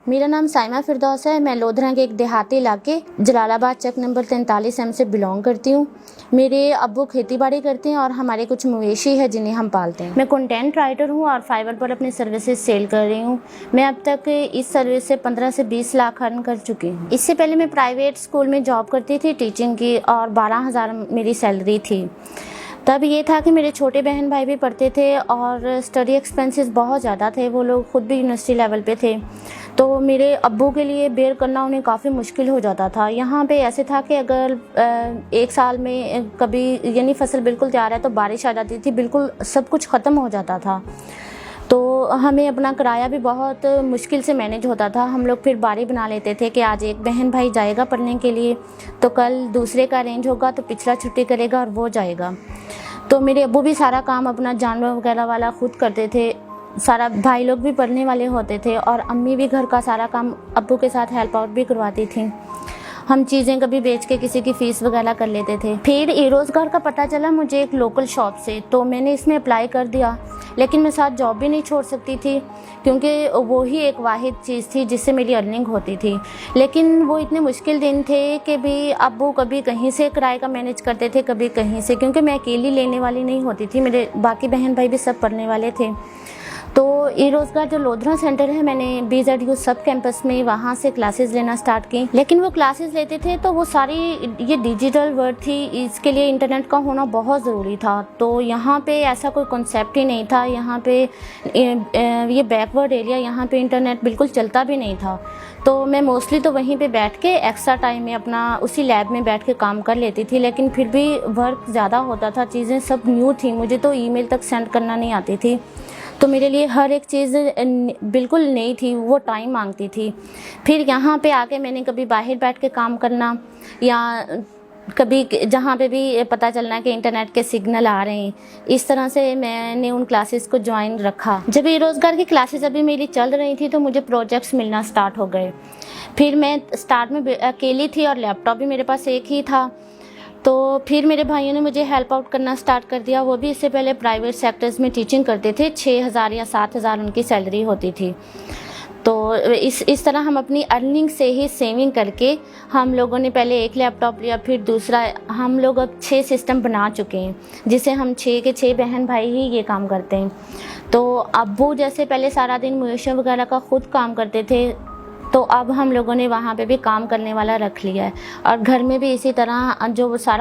मेरा नाम साइमा फिरदौस है। मैं लोधरा के एक देहाती इलाके जलालाबाद चक नंबर 43M से बिलोंग करती हूँ। मेरे अब्बू खेती बाड़ी करते हैं और हमारे कुछ मवेशी है जिन्हें हम पालते हैं। मैं कंटेंट राइटर हूँ और फाइवर पर अपनी सर्विसेज सेल कर रही हूँ। मैं अब तक इस सर्विस से 15 से 20 लाख अर्न कर चुकी हूँ। इससे पहले मैं प्राइवेट स्कूल में जॉब करती थी टीचिंग की और 12,000 मेरी सैलरी थी। तब ये था कि मेरे छोटे बहन भाई भी पढ़ते थे और स्टडी एक्सपेंसेस बहुत ज़्यादा थे। वो लोग खुद भी यूनिवर्सिटी लेवल पे थे, तो मेरे अब्बू के लिए बेयर करना उन्हें काफ़ी मुश्किल हो जाता था। यहाँ पे ऐसे था कि अगर एक साल में कभी यानी फसल बिल्कुल तैयार है तो बारिश आ जाती थी, बिल्कुल सब कुछ ख़त्म हो जाता था। तो हमें अपना किराया भी बहुत मुश्किल से मैनेज होता था। हम लोग फिर बारी बना लेते थे कि आज एक बहन भाई जाएगा पढ़ने के लिए तो कल दूसरे का अरेंज होगा तो पिछला छुट्टी करेगा और वो जाएगा। तो मेरे अब्बू भी सारा काम अपना जानवर वगैरह वाला खुद करते थे। सारा भाई लोग भी पढ़ने वाले होते थे और अम्मी भी घर का सारा काम अब्बू के साथ हेल्प आउट भी करवाती थी। हम चीज़ें कभी बेच के किसी की फ़ीस वगैरह कर लेते थे। फिर रोज़गार का पता चला मुझे एक लोकल शॉप से, तो मैंने इसमें अप्लाई कर दिया। लेकिन मैं साथ जॉब भी नहीं छोड़ सकती थी क्योंकि वो ही एक वाहिद चीज़ थी जिससे मेरी अर्निंग होती थी। लेकिन वो इतने मुश्किल दिन थे कि भी अब्बू कभी कहीं से किराए का मैनेज करते थे, कभी कहीं से, क्योंकि मैं अकेली लेने वाली नहीं होती थी, मेरे बाकी बहन भाई भी सब पढ़ने वाले थे। तो ई रोज़गार जो लोधरा सेंटर है, मैंने BZU सब कैंपस में वहाँ से क्लासेस लेना स्टार्ट की। लेकिन वो क्लासेस लेते थे तो वो सारी ये डिजिटल वर्ड थी, इसके लिए इंटरनेट का होना बहुत ज़रूरी था। तो यहाँ पे ऐसा कोई कॉन्सेप्ट ही नहीं था। यहाँ पे ये बैकवर्ड एरिया, यहाँ पे इंटरनेट बिल्कुल चलता भी नहीं था। तो मैं मोस्टली तो वहीं पे बैठ के एक्स्ट्रा टाइम में अपना उसी लैब में बैठ के काम कर लेती थी। लेकिन फिर भी वर्क ज़्यादा होता था, चीज़ें सब न्यू थी, मुझे तो ईमेल तक सेंड करना नहीं आती थी। तो मेरे लिए हर एक चीज़ बिल्कुल नई थी, वो टाइम मांगती थी। फिर यहाँ पे आके मैंने कभी बाहर बैठ के काम करना या कभी जहाँ पे भी पता चलना कि इंटरनेट के सिग्नल आ रहे हैं, इस तरह से मैंने उन क्लासेस को ज्वाइन रखा। जब ये रोज़गार की क्लासेस अभी मेरी चल रही थी तो मुझे प्रोजेक्ट्स मिलना स्टार्ट हो गए। फिर मैं स्टार्ट में अकेली थी और लैपटॉप भी मेरे पास एक ही था। तो फिर मेरे भाइयों ने मुझे हेल्प आउट करना स्टार्ट कर दिया। वो भी इससे पहले प्राइवेट सेक्टर्स में टीचिंग करते थे, 6,000 या 7,000 उनकी सैलरी होती थी। तो इस तरह हम अपनी अर्निंग से ही सेविंग करके हम लोगों ने पहले एक लैपटॉप लिया, फिर दूसरा। हम लोग अब 6 सिस्टम बना चुके हैं जिसे हम 6 के 6 बहन भाई ही ये काम करते हैं। तो अब्बू जैसे पहले सारा दिन मवेशियों वगैरह का खुद काम करते थे, तो अब हम लोगों ने वहाँ पे भी काम करने वाला रख लिया है और घर में भी इसी तरह जो सारा